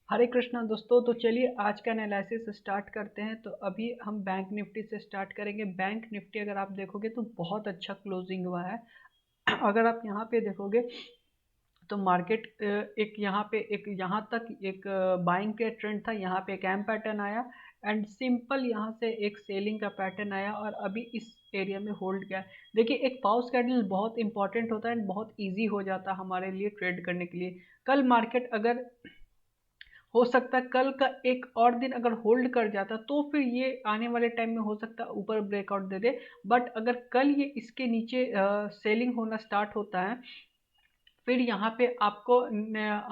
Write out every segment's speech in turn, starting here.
हरे कृष्णा दोस्तों। तो चलिए आज का एनालिसिस स्टार्ट करते हैं। तो अभी हम बैंक निफ्टी से स्टार्ट करेंगे। बैंक निफ्टी अगर आप देखोगे तो बहुत अच्छा क्लोजिंग हुआ है। अगर आप यहाँ पे देखोगे तो मार्केट एक यहाँ पे एक यहाँ तक एक बाइंग का ट्रेंड था, यहाँ पे एक एम पैटर्न आया एंड सिंपल यहाँ से एक सेलिंग का पैटर्न आया और अभी इस एरिया में होल्ड किया। देखिए एक पाउस कैंडल बहुत इंपॉर्टेंट होता है एंड बहुत इजी हो जाता है हमारे लिए ट्रेड करने के लिए। कल मार्केट अगर हो सकता है कल का एक और दिन अगर होल्ड कर जाता तो फिर ये आने वाले टाइम में हो सकता है ऊपर ब्रेकआउट दे दे। बट अगर कल ये इसके नीचे सेलिंग होना स्टार्ट होता है फिर यहाँ पे आपको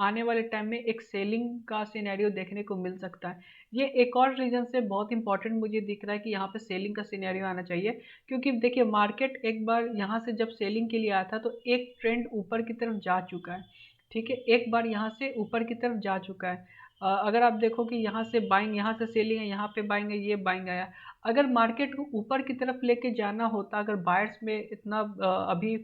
आने वाले टाइम में एक सेलिंग का सिनेरियो देखने को मिल सकता है। ये एक और रीजन से बहुत इंपॉर्टेंट मुझे दिख रहा है कि यहाँ पे सेलिंग का सिनेरियो आना चाहिए, क्योंकि देखिए मार्केट एक बार यहाँ से जब सेलिंग के लिए आया था तो एक ट्रेंड ऊपर की तरफ जा चुका है। ठीक है, एक बार यहाँ से ऊपर की तरफ जा चुका है। अगर आप देखो कि यहाँ से बाइंग, यहाँ से सेलिंग है, यहाँ पे बाइंग है, ये बाइंग आया। अगर मार्केट को ऊपर की तरफ लेके जाना होता, अगर बायर्स में इतना अभी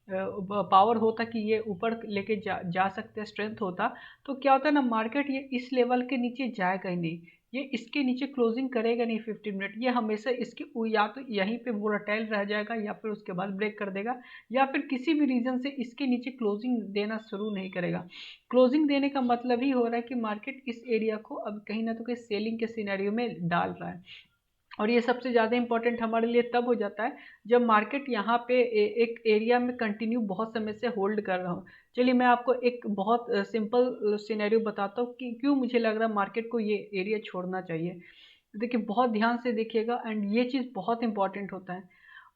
पावर होता कि ये ऊपर लेके जा सकते, स्ट्रेंथ होता, तो क्या होता है ना, मार्केट ये इस लेवल के नीचे जाएगा ही नहीं, ये इसके नीचे क्लोजिंग करेगा नहीं 15 मिनट। ये हमेशा इसके या तो यहीं पे वोलेटाइल रह जाएगा या फिर उसके बाद ब्रेक कर देगा या फिर किसी भी रीजन से इसके नीचे क्लोजिंग देना शुरू नहीं करेगा। क्लोजिंग देने का मतलब ही हो रहा है कि मार्केट इस एरिया को अब कहीं ना तो कहीं सेलिंग के सिनेरियो में डाल रहा है। और ये सबसे ज़्यादा इंपॉर्टेंट हमारे लिए तब हो जाता है जब मार्केट यहाँ पे एक एरिया में कंटिन्यू बहुत समय से होल्ड कर रहा हूँ। चलिए मैं आपको एक बहुत सिंपल सिनेरियो बताता हूँ कि क्यों मुझे लग रहा है मार्केट को ये एरिया छोड़ना चाहिए। देखिए बहुत ध्यान से देखिएगा एंड ये चीज़ बहुत इंपॉर्टेंट होता है।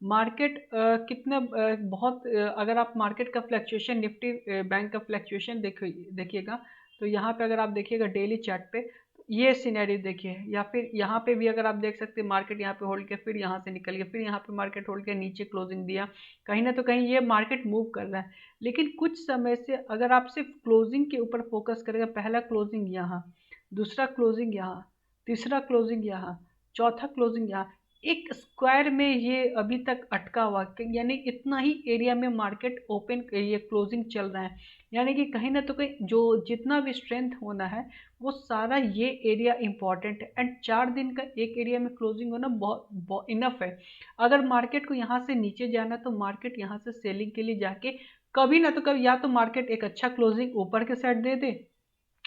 मार्केट कितना बहुत अगर आप मार्केट का फ्लक्चुएशन, निफ्टी बैंक का फ्लक्चुएशन देखिएगा तो यहाँ पे अगर आप देखिएगा डेली चार्ट पे ये सिनेरियो देखिए, या फिर यहाँ पे भी अगर आप देख सकते हैं मार्केट यहाँ पे होल्ड किया, फिर यहाँ से निकल गया, फिर यहाँ पे मार्केट होल्ड किया, नीचे क्लोजिंग दिया, कहीं ना तो कहीं ये मार्केट मूव कर रहा है। लेकिन कुछ समय से अगर आप सिर्फ क्लोजिंग के ऊपर फोकस करेगा, पहला क्लोजिंग यहाँ, दूसरा क्लोजिंग यहाँ, तीसरा क्लोजिंग यहाँ, चौथा क्लोजिंग यहाँ, एक स्क्वायर में ये अभी तक अटका हुआ, यानी इतना ही एरिया में मार्केट ओपन ये क्लोजिंग चल रहा है। यानी कि कहीं ना तो कहीं जो जितना भी स्ट्रेंथ होना है वो सारा ये एरिया इंपॉर्टेंट है एंड 4 दिन का एक एरिया में क्लोजिंग होना बहुत इनफ है। अगर मार्केट को यहाँ से नीचे जाना तो मार्केट यहाँ से सेलिंग के लिए जाके कभी ना तो कभी या तो मार्केट एक अच्छा क्लोजिंग ऊपर के साइड दे दे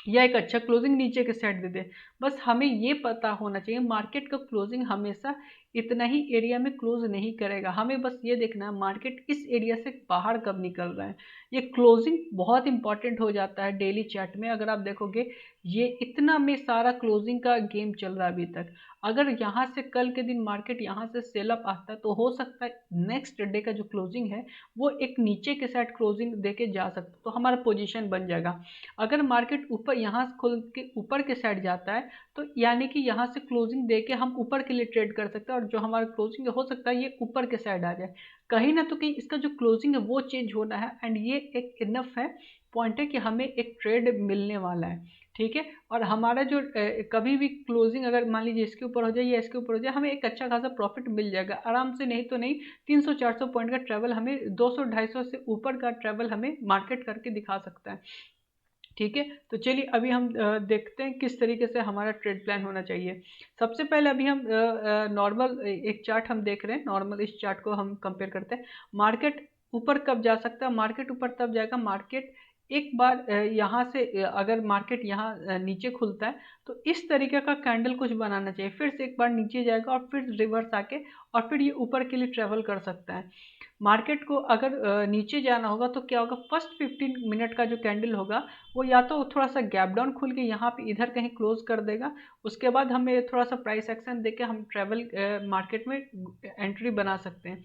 या एक अच्छा क्लोजिंग नीचे के साइड दे दे। बस हमें ये पता होना चाहिए मार्केट का क्लोजिंग हमेशा इतना ही एरिया में क्लोज नहीं करेगा। हमें बस ये देखना है मार्केट इस एरिया से बाहर कब निकल रहा है। ये क्लोजिंग बहुत इंपॉर्टेंट हो जाता है डेली चार्ट में। अगर आप देखोगे ये इतना में सारा क्लोजिंग का गेम चल रहा है अभी तक। अगर यहाँ से कल के दिन मार्केट यहाँ से सेल अप आता है तो हो सकता है नेक्स्ट डे का जो क्लोजिंग है वो एक नीचे के साइड क्लोजिंग देके जा सकता, तो हमारा पोजीशन बन जाएगा। अगर मार्केट ऊपर यहाँ खुल के ऊपर के साइड जाता है तो यानी कि यहाँ से क्लोजिंग देके हम ऊपर के लिए ट्रेड कर सकते हैं और जो हमारा क्लोजिंग हो सकता है ये ऊपर के साइड आ जाए। कहीं ना तो कहीं इसका जो क्लोजिंग है वो चेंज होना है एंड ये एक इनफ है पॉइंट है कि हमें एक ट्रेड मिलने वाला है। ठीक है, और हमारा जो कभी भी क्लोजिंग अगर मान लीजिए इसके ऊपर हो जाए या इसके ऊपर हो जाए हमें एक अच्छा खासा प्रॉफिट मिल जाएगा आराम से। नहीं तो नहीं, 300-400 पॉइंट का ट्रेवल हमें 200-250 से ऊपर का ट्रेवल हमें मार्केट करके दिखा सकता है। ठीक है, तो चलिए अभी हम देखते हैं किस तरीके से हमारा ट्रेड प्लान होना चाहिए। सबसे पहले अभी हम नॉर्मल एक चार्ट हम देख रहे हैं। नॉर्मल इस चार्ट को हम कंपेयर करते हैं। मार्केट ऊपर कब जा सकता है? मार्केट ऊपर तब जाएगा मार्केट एक बार यहाँ से अगर मार्केट यहाँ नीचे खुलता है तो इस तरीके का कैंडल कुछ बनाना चाहिए, फिर से एक बार नीचे जाएगा और फिर रिवर्स आके और फिर ये ऊपर के लिए ट्रेवल कर सकता है। मार्केट को अगर नीचे जाना होगा तो क्या होगा, फर्स्ट 15 मिनट का जो कैंडल होगा वो या तो थोड़ा सा गैप डाउन खुल के यहाँ पे इधर कहीं क्लोज कर देगा, उसके बाद हमें थोड़ा सा प्राइस एक्शन देके हम ट्रेवल मार्केट में एंट्री बना सकते हैं।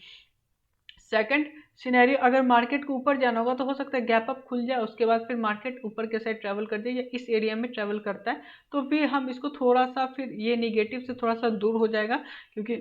सेकंड सिनेरियो, अगर मार्केट को ऊपर जाना होगा तो हो सकता है गैप अप खुल जाए, उसके बाद फिर मार्केट ऊपर के साइड ट्रेवल कर जाए या इस एरिया में ट्रेवल करता है तो फिर हम इसको थोड़ा सा फिर ये निगेटिव से थोड़ा सा दूर हो जाएगा। क्योंकि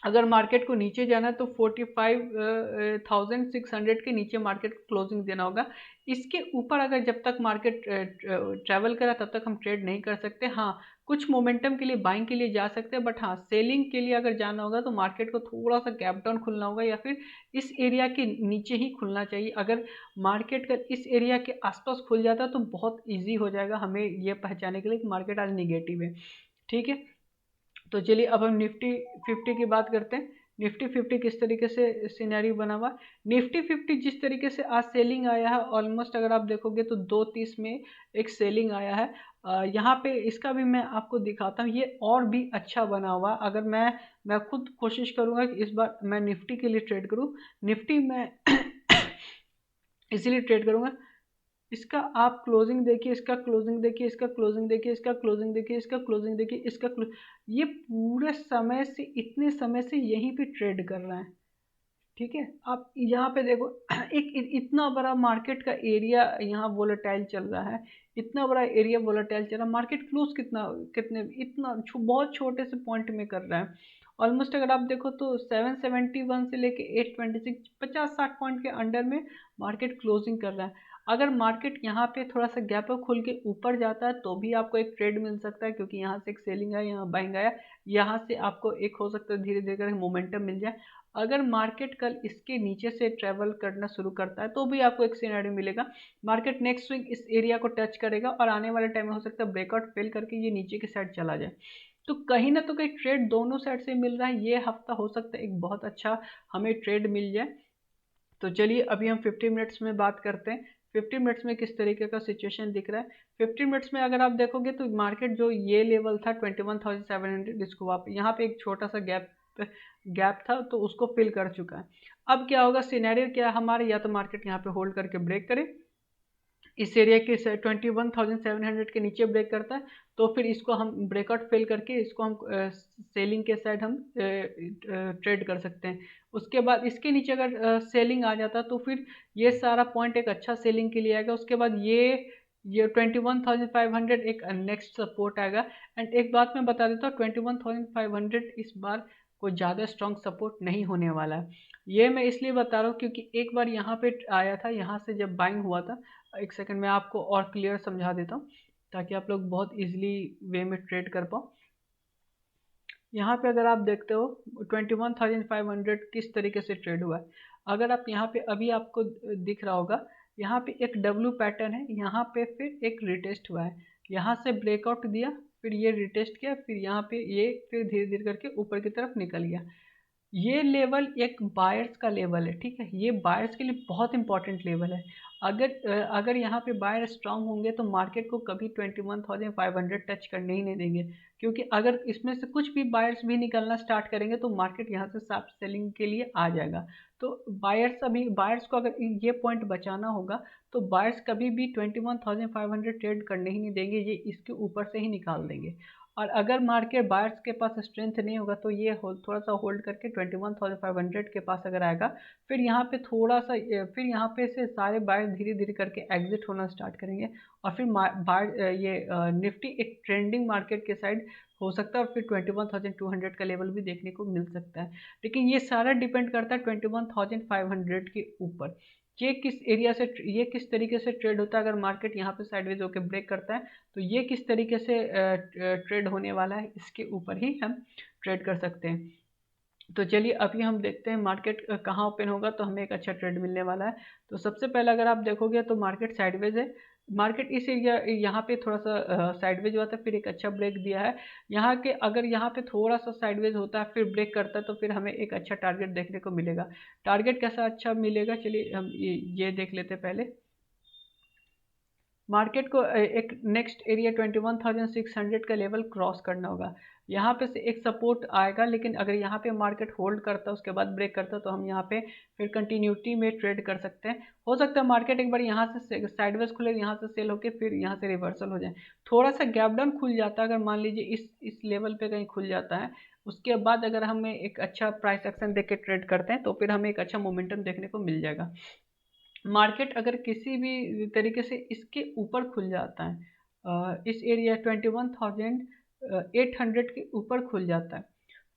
अगर मार्केट को नीचे जाना है तो 45,600 के नीचे मार्केट को क्लोजिंग देना होगा। इसके ऊपर अगर जब तक मार्केट ट्रैवल करा तब तक हम ट्रेड नहीं कर सकते। हाँ, कुछ मोमेंटम के लिए बाइंग के लिए जा सकते हैं, बट हाँ सेलिंग के लिए अगर जाना होगा तो मार्केट को थोड़ा सा गैप डाउन खुलना होगा या फिर इस एरिया के नीचे ही खुलना चाहिए। अगर मार्केट का इस एरिया के आसपास खुल जाता तो बहुत ईजी हो जाएगा हमें ये पहचाने के लिए कि मार्केट आज निगेटिव है। ठीक है, तो चलिए अब हम निफ्टी 50 की बात करते हैं। निफ्टी 50 किस तरीके से सिनेरियो बना हुआ। निफ्टी 50 जिस तरीके से आज सेलिंग आया है, ऑलमोस्ट अगर आप देखोगे तो 2:30 में एक सेलिंग आया है। यहाँ पे इसका भी मैं आपको दिखाता हूँ, ये और भी अच्छा बना हुआ। अगर मैं खुद कोशिश करूँगा कि इस बार मैं निफ्टी के लिए ट्रेड करूँ। निफ्टी में इसीलिए ट्रेड करूँगा, इसका आप क्लोजिंग देखिए, इसका क्लोजिंग देखिए, इसका क्लोजिंग देखिए, इसका क्लोजिंग देखिए, इसका क्लोजिंग देखिए, इसका ये पूरे समय से इतने समय से यहीं पे ट्रेड कर रहा है। ठीक है, आप यहाँ पे देखो एक इतना बड़ा मार्केट का एरिया यहाँ वोलेटाइल चल रहा है, इतना बड़ा एरिया वोलेटाइल चल रहा है। मार्केट क्लोज कितने इतना बहुत छोटे से पॉइंट में कर रहा है। ऑलमोस्ट अगर आप देखो तो 771 से लेके 826 50-60 पॉइंट के अंडर में मार्केट क्लोजिंग कर रहा है। अगर मार्केट यहाँ पे थोड़ा सा गैप अप खुल के ऊपर जाता है तो भी आपको एक ट्रेड मिल सकता है, क्योंकि यहाँ से एक सेलिंग है, यहाँ बाइंग आया, यहाँ से आपको एक हो सकता है धीरे धीरे करके मोमेंटम मिल जाए। अगर मार्केट कल इसके नीचे से ट्रेवल करना शुरू करता है तो भी आपको एक सिनेरियो मिलेगा, मार्केट नेक्स्ट स्विंग इस एरिया को टच करेगा और आने वाले टाइम में हो सकता है ब्रेकआउट फेल करके ये नीचे की साइड चला जाए। तो कहीं ना तो कहीं ट्रेड दोनों साइड से मिल रहा है। ये हफ्ता हो सकता है एक बहुत अच्छा हमें ट्रेड मिल जाए। तो चलिए अभी हम 50 मिनट्स में बात करते हैं, 50 मिनट्स में किस तरीके का सिचुएशन दिख रहा है। 50 मिनट्स में अगर आप देखोगे तो मार्केट जो ये लेवल था 21,700, इसको आप यहाँ पे एक छोटा सा गैप था तो उसको फिल कर चुका है। अब क्या होगा, सिनेरियो क्या है हमारे, या तो मार्केट यहाँ पे होल्ड करके ब्रेक करे, इस एरिया के 21,700 के नीचे ब्रेक करता है तो फिर इसको हम ब्रेकआउट फेल करके इसको हम सेलिंग के साइड हम ट्रेड कर सकते हैं। उसके बाद इसके नीचे अगर सेलिंग आ जाता तो फिर ये सारा पॉइंट एक अच्छा सेलिंग के लिए आएगा। उसके बाद ये 21,500 एक नेक्स्ट सपोर्ट आएगा। एंड एक बात मैं बता देता हूँ, 21,500 इस बार कोई ज़्यादा स्ट्रॉन्ग सपोर्ट नहीं होने वाला है। ये मैं इसलिए बता रहा हूँ क्योंकि एक बार यहाँ पे आया था, यहाँ से जब बाइंग हुआ था, एक सेकंड मैं आपको और क्लियर समझा देता हूँ ताकि आप लोग बहुत इजीली वे में ट्रेड कर पाओ। यहाँ पे अगर आप देखते हो 21,500 किस तरीके से ट्रेड हुआ है। अगर आप यहाँ पे अभी आपको दिख रहा होगा, यहाँ पे एक डब्ल्यू पैटर्न है, यहाँ पे फिर एक रिटेस्ट हुआ है, यहाँ से ब्रेकआउट दिया, फिर ये रिटेस्ट किया, फिर यहाँ पे ये फिर धीरे धीरे करके ऊपर की तरफ निकल गया। ये लेवल एक बायर्स का लेवल है। ठीक है, ये बायर्स के लिए बहुत इंपॉर्टेंट लेवल है। अगर यहाँ पे बायर स्ट्रांग होंगे तो मार्केट को कभी 21,500 टच करने ही नहीं देंगे, क्योंकि अगर इसमें से कुछ भी बायर्स भी निकलना स्टार्ट करेंगे तो मार्केट यहाँ से शार्प सेलिंग के लिए आ जाएगा। तो बायर्स को अगर ये पॉइंट बचाना होगा तो बायर्स कभी भी 21,500 ट्रेड करने ही नहीं देंगे, ये इसके ऊपर से ही निकाल देंगे। और अगर मार्केट बायर्स के पास स्ट्रेंथ नहीं होगा तो ये थोड़ा सा होल्ड करके 21,500 के पास अगर आएगा, फिर यहाँ पे थोड़ा सा फिर यहाँ पे से सारे बायर्स धीरे धीरे करके एग्जिट होना स्टार्ट करेंगे और फिर ये निफ्टी एक ट्रेंडिंग मार्केट के साइड हो सकता है और फिर 21,200 का लेवल भी देखने को मिल सकता है। लेकिन ये सारा डिपेंड करता है 21,500 के ऊपर, ये किस तरीके से ट्रेड होता है। अगर मार्केट यहाँ पे साइडवेज होकर ब्रेक करता है तो ये किस तरीके से ट्रेड होने वाला है, इसके ऊपर ही हम ट्रेड कर सकते हैं। तो चलिए अभी हम देखते हैं मार्केट कहाँ ओपन होगा तो हमें एक अच्छा ट्रेड मिलने वाला है। तो सबसे पहले अगर आप देखोगे तो मार्केट साइडवेज है, मार्केट इस एरिया यहाँ पे थोड़ा सा साइडवेज हुआ था, फिर एक अच्छा ब्रेक दिया है। यहाँ के अगर यहाँ पे थोड़ा सा साइडवेज होता है फिर ब्रेक करता है तो फिर हमें एक अच्छा टारगेट देखने को मिलेगा। टारगेट कैसा अच्छा मिलेगा, चलिए हम ये देख लेते हैं। पहले मार्केट को एक नेक्स्ट एरिया 21,600 का लेवल क्रॉस करना होगा, यहाँ पे से एक सपोर्ट आएगा। लेकिन अगर यहाँ पे मार्केट होल्ड करता है उसके बाद ब्रेक करता है तो हम यहाँ पे फिर कंटिन्यूटी में ट्रेड कर सकते हैं। हो सकता है मार्केट एक बार यहाँ से साइडवेज खुले, यहाँ से सेल होके फिर यहाँ से रिवर्सल हो जाए, थोड़ा सा गैप डाउन खुल जाता है। अगर मान लीजिए इस लेवल पे कहीं खुल जाता है, उसके बाद अगर हमें एक अच्छा प्राइस एक्शन देख के ट्रेड करते हैं तो फिर हमें एक अच्छा मोमेंटम देखने को मिल जाएगा। मार्केट अगर किसी भी तरीके से इसके ऊपर खुल जाता है, इस एरिया 21,800 के ऊपर खुल जाता है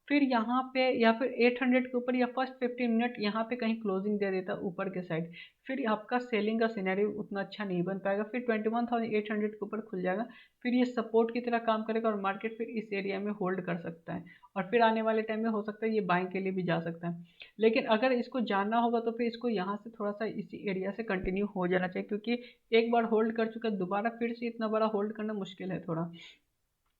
फिर यहाँ पे या फिर 800 के ऊपर या फर्स्ट 15 मिनट यहाँ पे कहीं क्लोजिंग दे देता ऊपर के साइड, फिर आपका सेलिंग का सिनेरियो उतना अच्छा नहीं बन पाएगा। फिर 21,800 के ऊपर खुल जाएगा, फिर ये सपोर्ट की तरह काम करेगा और मार्केट फिर इस एरिया में होल्ड कर सकता है, और फिर आने वाले टाइम में हो सकता है ये बाइंग के लिए भी जा सकता है। लेकिन अगर इसको जानना होगा तो फिर इसको यहाँ से थोड़ा सा इसी एरिया से कंटिन्यू हो जाना चाहिए, क्योंकि एक बार होल्ड कर चुका है, दोबारा फिर से इतना बड़ा होल्ड करना मुश्किल है थोड़ा।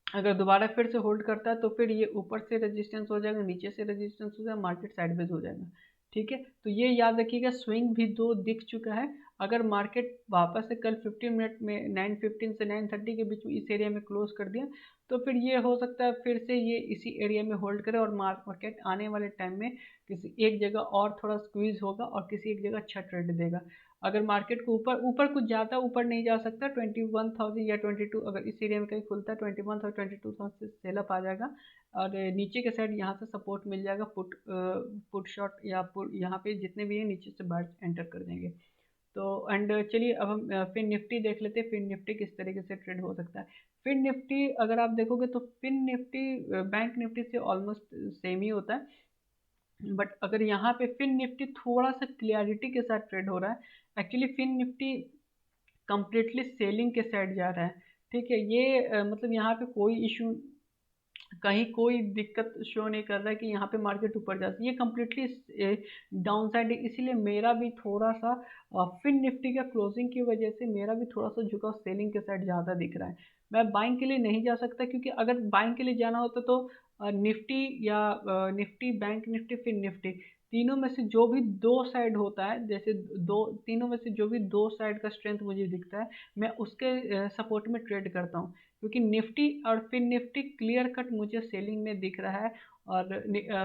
अगर दोबारा फिर से होल्ड करता है तो फिर ये ऊपर से रेजिस्टेंस हो जाएगा, नीचे से रेजिस्टेंस हो जाएगा, मार्केट साइडवेज हो जाएगा। ठीक है, तो ये याद रखिएगा, स्विंग भी दो दिख चुका है। अगर मार्केट वापस से कल 15 मिनट में 9:15 से 9:30 के बीच में इस एरिया में क्लोज कर दिया तो फिर ये हो सकता है फिर से ये इसी एरिया में होल्ड करे और मार्केट आने वाले टाइम में किसी एक जगह और थोड़ा स्क्वीज होगा और किसी एक जगह अच्छा ट्रेड देगा। अगर मार्केट को ऊपर ऊपर कुछ ज़्यादा ऊपर नहीं जा सकता, 21,000 या 22, अगर इस एरिया में कहीं खुलता है 21 और 22,000 से सेलअप आ जाएगा, और नीचे के साइड यहाँ से सपोर्ट मिल जाएगा, पुट शॉट या पुट यहाँ पे जितने भी हैं नीचे से बाहर एंटर कर देंगे। तो एंड चलिए अब हम फिन निफ्टी देख लेते हैं, फिन निफ्टी किस तरीके से ट्रेड हो सकता है। फिन निफ्टी अगर आप देखोगे तो फिन निफ्टी बैंक निफ्टी से ऑलमोस्ट सेम ही होता है, बट अगर यहाँ पे फिन निफ्टी थोड़ा सा क्लियरिटी के साथ ट्रेड हो रहा है। Actually Fin Nifty completely selling के साइड जा रहा है। ठीक है, ये मतलब यहाँ पे कोई इशू, कहीं कोई दिक्कत शो नहीं कर रहा है कि यहाँ पे मार्केट ऊपर जा सकती है, ये कम्प्लीटली डाउन साइड है। इसीलिए मेरा भी थोड़ा सा फिन निफ्टी का क्लोजिंग की वजह से मेरा भी थोड़ा सा झुकाव सेलिंग के साइड ज़्यादा दिख रहा है। मैं बाइंग के लिए नहीं जा सकता, क्योंकि अगर बाइंग के लिए जाना होता तो निफ्टी या निफ्टी बैंक निफ्टी फिन निफ्टी तीनों में से जो भी दो साइड होता है, जैसे दो तीनों में से जो भी दो साइड का स्ट्रेंथ मुझे दिखता है मैं उसके सपोर्ट में ट्रेड करता हूँ, क्योंकि निफ्टी और फिन निफ्टी क्लियर कट मुझे सेलिंग में दिख रहा है, और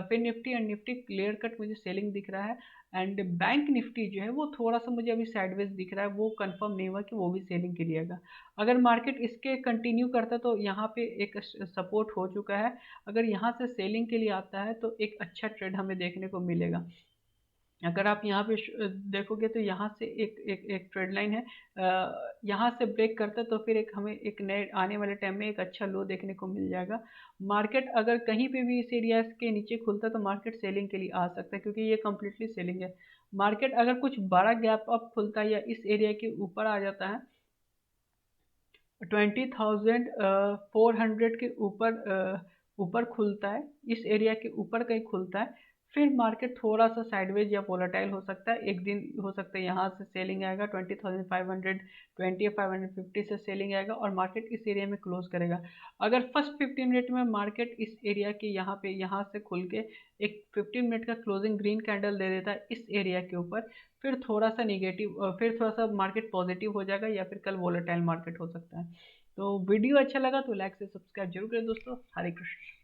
Fin Nifty and Nifty clear cut मुझे सेलिंग दिख रहा है। एंड बैंक निफ्टी जो है वो थोड़ा सा मुझे अभी साइडवेज दिख रहा है, वो कंफर्म नहीं हुआ कि वो भी सेलिंग के लिए आएगा। अगर मार्केट इसके कंटिन्यू करता तो यहाँ पे एक सपोर्ट हो चुका है, अगर यहाँ से सेलिंग के लिए आता है तो एक अच्छा ट्रेड हमें देखने को मिलेगा। अगर आप यहाँ पे देखोगे तो यहाँ से एक एक एक ट्रेड लाइन है, यहाँ से ब्रेक करता है तो फिर एक हमें एक नए आने वाले टाइम में एक अच्छा लो देखने को मिल जाएगा। मार्केट अगर कहीं पे भी इस एरिया के नीचे खुलता है तो मार्केट सेलिंग के लिए आ सकता है, क्योंकि ये कम्प्लीटली सेलिंग है। मार्केट अगर कुछ बड़ा गैप अप खुलता है या इस एरिया के ऊपर आ जाता है 20,400 के ऊपर खुलता है, इस एरिया के ऊपर कहीं खुलता है, फिर मार्केट थोड़ा सा साइडवेज या वोलेटाइल हो सकता है। एक दिन हो सकता है यहाँ से सेलिंग आएगा 20,520 या 550 से सेलिंग आएगा और मार्केट इस एरिया में क्लोज करेगा। अगर फर्स्ट 15 मिनट में मार्केट इस एरिया के यहाँ से खुल के एक 15 मिनट का क्लोजिंग ग्रीन कैंडल दे देता है इस एरिया के ऊपर, फिर थोड़ा सा निगेटिव, फिर थोड़ा सा मार्केट पॉजिटिव हो जाएगा या फिर कल वोलेटाइल मार्केट हो सकता है। तो वीडियो अच्छा लगा तो लाइक से सब्सक्राइब जरूर करें दोस्तों। हरे कृष्ण।